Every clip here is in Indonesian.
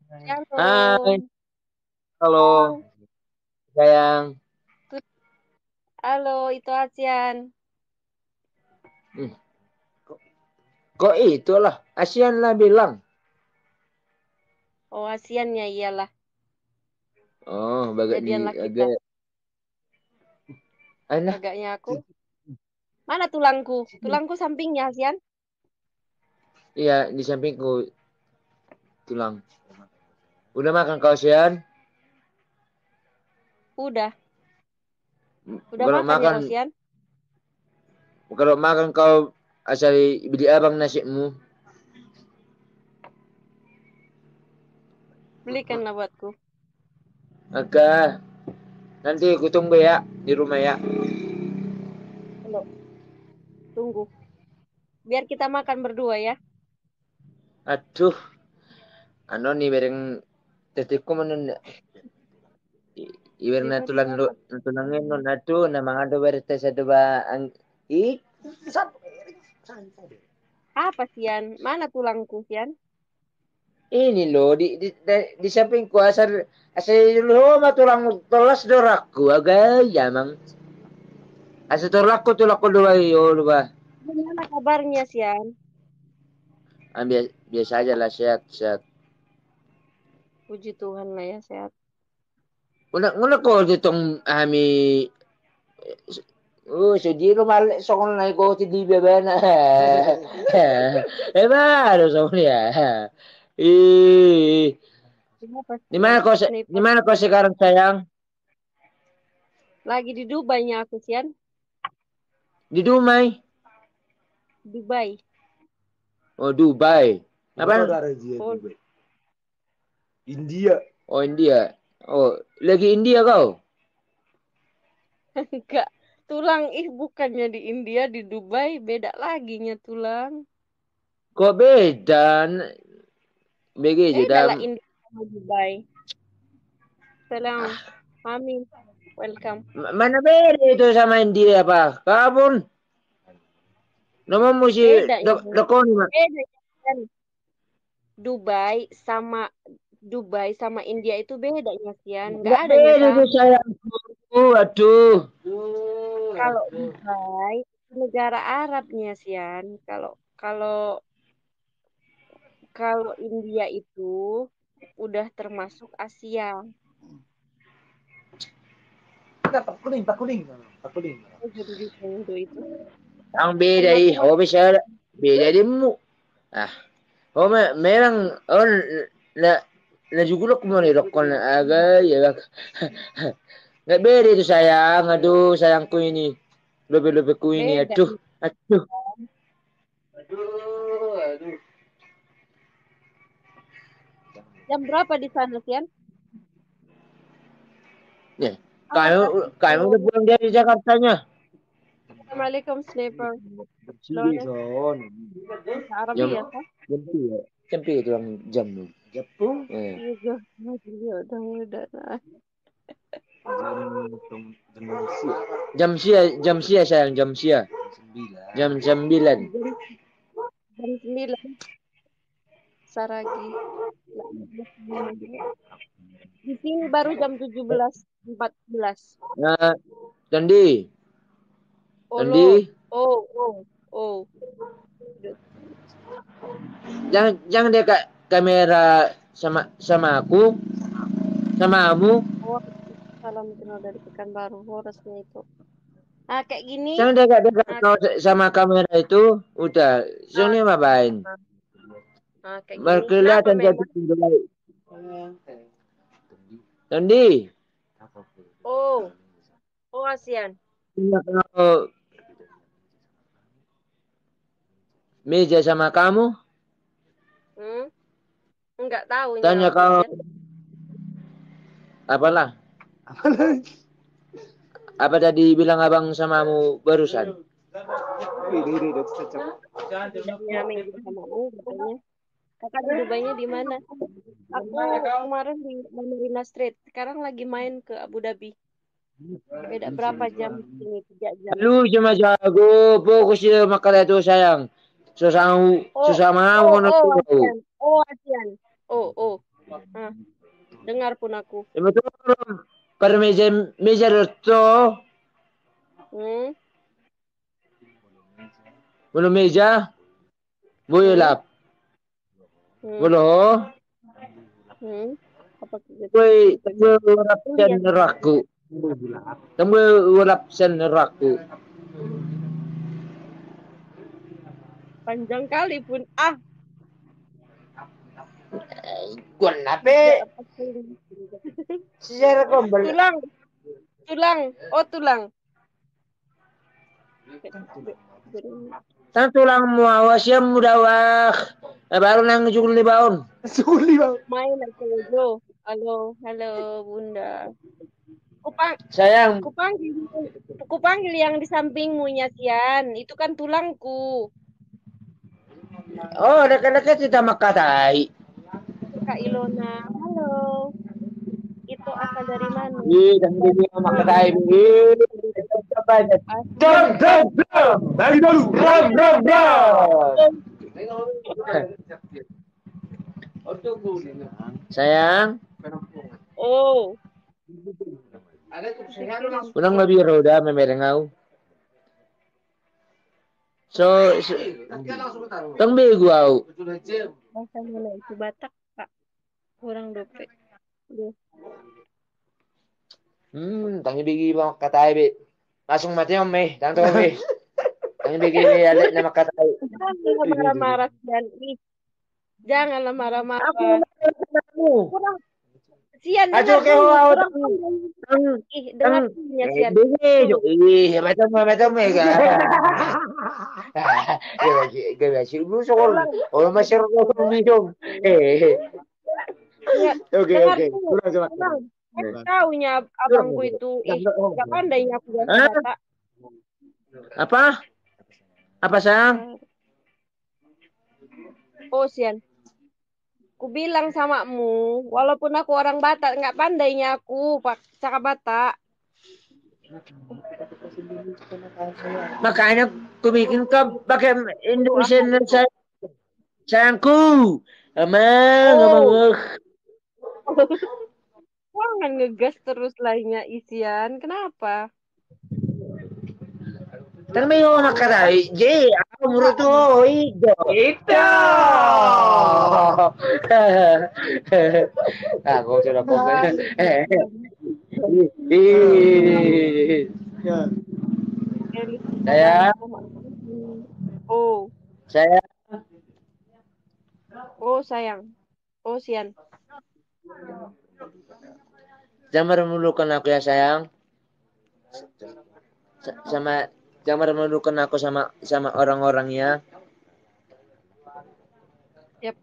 Hai, Halo, halo, Bang. sayang. Halo, itu Asian. Hmm, kok itulah, ASEAN lah bilang. Oh, Asian ya iyalah. Oh, bagak di Jadianlah kita. agak, nah, Agaknya aku. Mana tulangku? Tulangku sampingnya, Asian. iya di sampingku tulang. Udah makan kau ASEAN? Udah. Udah Kalau makan ya makan, kau, Sian? kalau makan kau asal beli abang nasimu. Belikanlah buatku. Maka nanti aku tunggu ya di rumah ya. Halo, tunggu. Biar kita makan berdua ya. Aduh, anu nih bareng tetikku menun. Iwerna Tiba tulang siapa? tulangin non aduh namang ada bertes ada ba ang i Apa, Sian? Mana tulangku, Sian? ini loh di sampingku asal asal lo mah tulang tolas dorakku agak ya mang asal tulakku dua yo dua Gimana kabarnya, Sian? biasa aja lah sehat sehat. Puji Tuhan lah ya, sehat. Nguna ko ditong ami so di lo mal sokon na ko ti di bebe na ba lo so ya Kenapa, Sian? Di Sniper. mana kau sekarang sayang? Lagi di Dubai-nya aku, Sian. Di Dumai. Dubai. Oh, Dubai. Apa? Oh, India. Oh, India. Oh, lagi India kau? enggak. Tulang, bukannya di India, di Dubai, beda lagi nya tulang. Kok beda? Begitu Beda lah dah. India sama Dubai. Salam, Ah, Mami, welcome. mana beda itu sama India apa? Kau pun nama mesti Beda ini, dokon mah. beda kan. Dubai sama Dubai sama India itu bedanya Sian, nggak Enggak adanya beda itu sama. sayangku. Aduh. Kalau Dubai itu negara Arabnya Sian. Kalau kalau kalau India itu udah termasuk Asia. Pak kuning. Pak kuning. Oh, jadi gitu itu. Ang beda Rumahku Oh, masih bisa beda di mu. Ah, oh memang oh na na jugulok mo ni dokon aga ya. Nggak beda itu sayang. Aduh, sayangku ini. Lebih-lebihku ini. beda. Aduh, aduh. Aduh, aduh. Jam berapa di sana Sian? Nih, Halo kamu Kak. kamu Halo. udah pulang dari Jakartanya. Assalamualaikum Sniper. Sige Lones, son. bahasa Arab Jam ya Kak? jam ya. Jam itu yang jam lu. Jepun. Iya, udah. Nah. Indonesia. Jam sia sayang, jam sia. 9. Jam 9. Jam 9 Saragi. Di sini baru jam 17.14. Nah, Dandi, Oh, lo. Dandi, Oh. jangan dekat kamera sama aku, sama kamu. Oh, salam kenal dari Pekanbaru. Horosnya itu. Nah, kayak gini. Jangan dekat-dekat Nah, kau sama kamera itu. Udah, nah, sini ngapain? nah, nah, kayak gini. Kenapa Berkelihatan jadi memang? tinggal. Dandi, Oh, ASEAN. tanya kalau meja sama kamu, Hmm? Enggak tahunya tanya aku, kalau ASEAN. apalah. Apa tadi bilang abang samamu barusan? Ini cocok. Bedanya Megi sama U katanya. Kakak di Dubainya di mana? Aku kemarin di Marina Street. Sekarang lagi main ke Abu Dhabi. Beda berapa jam di sini? 3 jam. Lu cuma jago, fokus ya makalah itu sayang. Susah Oh, susah mau oh, ngono oh, tuh. ASEAN. Oh, ASEAN. Oh. Dengar pun aku. Betul. Pada meja itu Hmm? belum meja, Hmm? boyolap. Hmm? Bolo, Hmm? Apa gitu? boy, ulap sen Lihat, neraku. Tunggu ulap sen neraku. panjang kali pun. Ah, Gua tidak nape? apa kali. Sejarah kombel. Tulang, tulang. Oh, tulang. Tang tulang mo awas ya muda wah. Baru nang jukul ni baon. Suli bang. Main aja dulu. Halo, halo, Bunda. Kupang, Sayang. kupanggil, kupanggil yang di sampingmu, Nyasian. Itu kan tulangku. Oh, dekat-dekat kita makatai. Kak Ilona, halo. Itu asal dari mana? Dan dia makatai. Asal. Dam dam dam. Bagi dulu. Ram ram ram. Sayang, Oh, pikiran. unang mabiro da memerengau. So, tang bego au. Bahasa mana itu Batak, Kak? Kurang dope. Duh. Tangi bigi ba makatai be. Masung mati om me, tang to me. Tangi bigi ale na makatai. Janganlah marah-marah, Sian. Ih, janganlah Aku marah-marah. kamu. Kurang, Sian, Ajo dengar ke dulu. au Kurang tang pandai. tang Ih, tang dengar dulu ya, Sian. bigi jo. Dulu. Macam me ka. Gak lu soal. Tulang, Oh masih rokok minum. Eh. ya, Oke dengar oke. dulu. Kurang coba. Tulang. Kan taunya abangku itu, ih, gak pandainya aku bahasa Hah? Batak. Apa? Apa sayang? Oh, Sian. Ku bilang samamu, walaupun aku orang Batak, nggak pandainya aku pak cakap Batak. Makanya ku bikin ka pakai Itu Indonesian apa? sayangku. Emang, emang. Oh, jangan ngegas terus lainnya isian. Kenapa? Kan may una karay. Jay, ako muro to. Ido. Ito! Ako sudah ko. Ah, Ya. elit ngomong Saya, sama. Oh, saya, oh sayang. Oh Sian. jangan memerlukan aku ya sayang. Sama, jangan memerlukan aku sama orang-orangnya. Yap.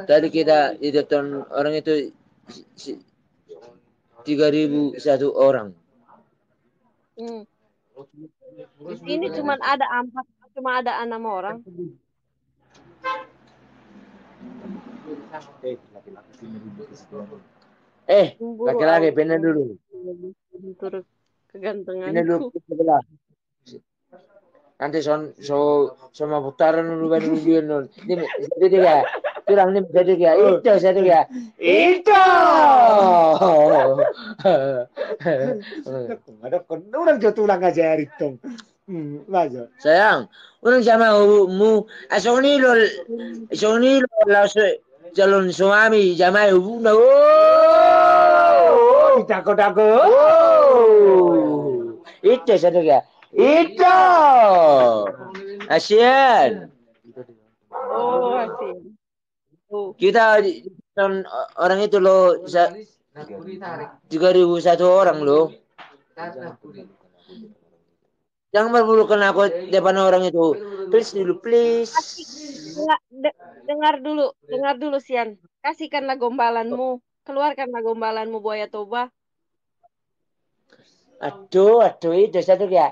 Tadi kita di depan orang itu 3.001 orang. Hmm. Di sini cuma ada 6 orang. Cemburu Laki-laki, aku. pindah dulu. Turut Pindah dulu kegantenganku. ke sebelah. Nanti sama putaran dulu baru dia nol. Ini satu tiga. Kurang ini satu tiga. Itu satu tiga. Itu. Ada kon orang jauh tulang aja Ritong. Baca. Sayang, unang sama mu asong ni lo calon suami jamae na. Oh, dako-dako. Oh. Itu satu tiga. Itu. Asian. Oh, hasil. Oh, Kita orang itu loh 3.001 orang loh. Jangan merbulukan aku depan orang itu. Please dulu, please. kasih dengar dulu Sian. Kasihkanlah gombalanmu. Keluarkanlah gombalanmu Buaya Toba. Aduh, itu satu dia.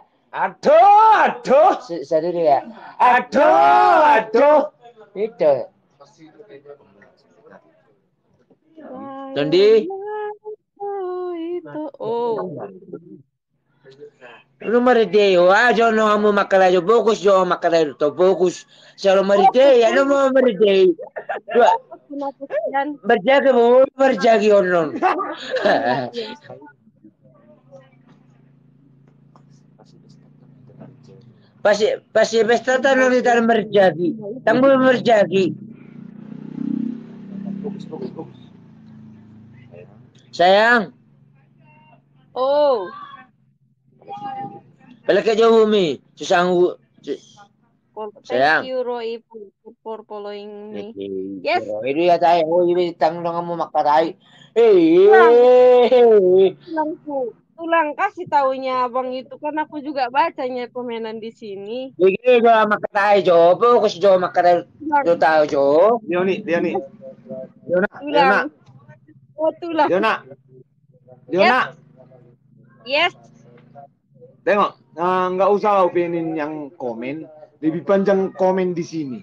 Satu dia. Aduh. Itu. Tondi. Itu. Oh. Lu marite aja no amo makalayo fokus yo makalayo to fokus. Salo marite ya no mo marite. Dua. Kenapa sekian? Berjaga bu, berjagi onon. Iya, iya. Pasti pesta tanam di dalam berjagi. Tanggung berjagi. Sayang, Oh, balik ke jauh mi. Susah thank sayang. you Roy for following me. Yes, Itu ya tayo. Oh, ini tanggung dengan mo makaray. tulang, Eh. tulangku. Tulang kasih taunya abang itu kan aku juga bacanya permainan di sini. Bigay jo makaray jo. Fokus jo makaray Tulang, jo tayo jo. Leoni, Leoni. Leona, tulang. Leona, Oh, tulang. Leona, Yes, Leona. yes. Tengok, nggak usah opinin yang komen. Lebih panjang komen di sini.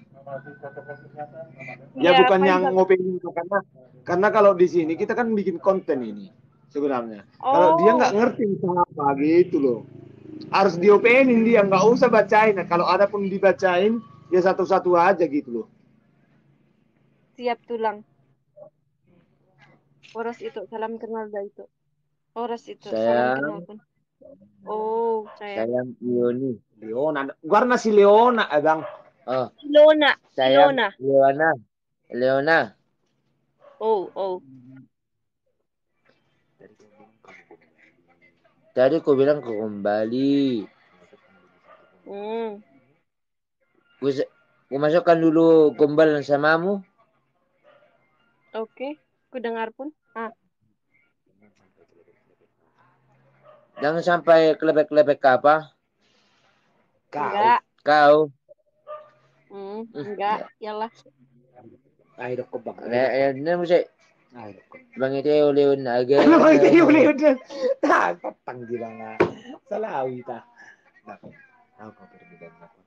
Ya Ya, bukan yang panjang. ngopinin itu, karena kalau di sini kita kan bikin konten ini sebenarnya. Kalau dia nggak Oh, ngerti apa gitu loh. Harus diopenin dia, nggak usah bacain. Nah, kalau ada pun dibacain, ya satu-satu aja gitu loh. siap tulang. Oras itu, salam kenal dah itu. Oras itu, salam kenal Sayang, pun. Oh, sayang. sayang Ioni. Leona, guarda si Leona, bang. Oh, Ilona, sayang Ilona. Leona. Leona. Oh, oh. Tadi aku bilang kau kembali. Hmm, Ku masukkan dulu gombal samamu. oke. Ku dengar pun. Ah, Jangan sampai kelebek-kelebek apa. enggak. Kau. Enggak. Yalah. Ay, ko bang. Ini mesti Ay, bang itu Leon agak. ano ba yung Leona? Patanggilan nga. Salawi ta. Nako. Ako, perbidan ako.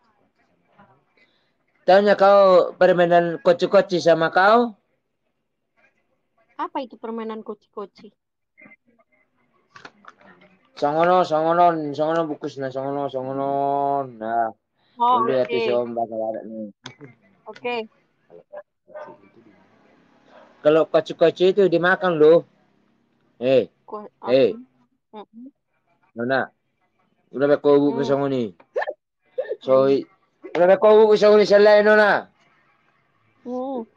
Tanya kau permainan koci-koci sama kau? Apa itu permainan koci-koci? Songono bukus na songono. Nah, Oh, uli ati si oke. Om bakal ada nih. Oke. Kalau koci-koci itu dimakan loh. Oke. Eh, Nona, udah ba kau bukus Hmm. songo ni? So, udah ba kau bukus songo ni sa lain Nona? Hmm.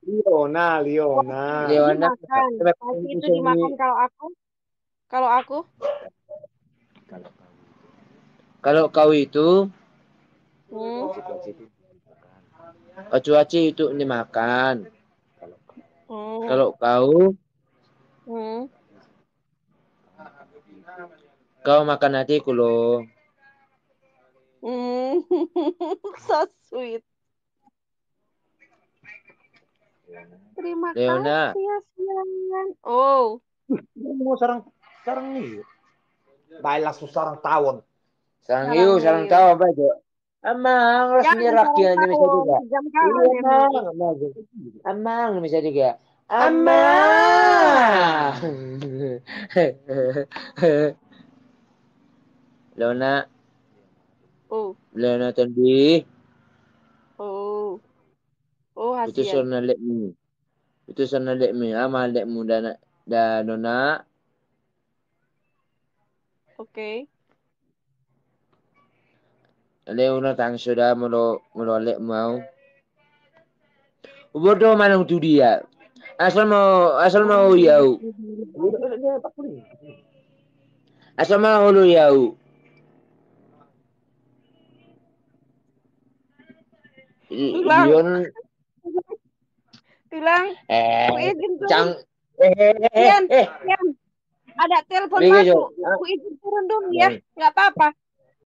Leona. Itu Leona, dimakan. udah ba kau Pasti bukus itu songo ni? dimakan kalau aku. Kalau aku. Kalau kau itu, Hmm. koci-koci itu dimakan. Hmm. Kalau kau, Hmm. kau makan hatiku loh. Hmm. So sweet. Terima Leona, kasih ya siangan. Oh. Mo sarang ni. Balas mo sarang tawon. sarang Sarangheyo. tahu apa aja. Amang, harus Jangan sarang nirakyanya bisa tawon. juga. Kejam Iya, kawan emang. amang bisa juga. Amang. Leona, Oh. Leona tadi, Oh. Oh, itu Hasian. sana lekmu. Itu sana lekmu, ama lekmu dan Nona. Oke. Leona tang sudah melo lek mau. Bodoh mana itu dia. Asal mau yau. Asal mau lu yau. Tulang. Leon Tulang. eh Ku izin turun. cang eh eh Sian. eh Sian. Ada telepon Liga jo. masuk. Ku izin turun dulu ya. Nggak apa-apa.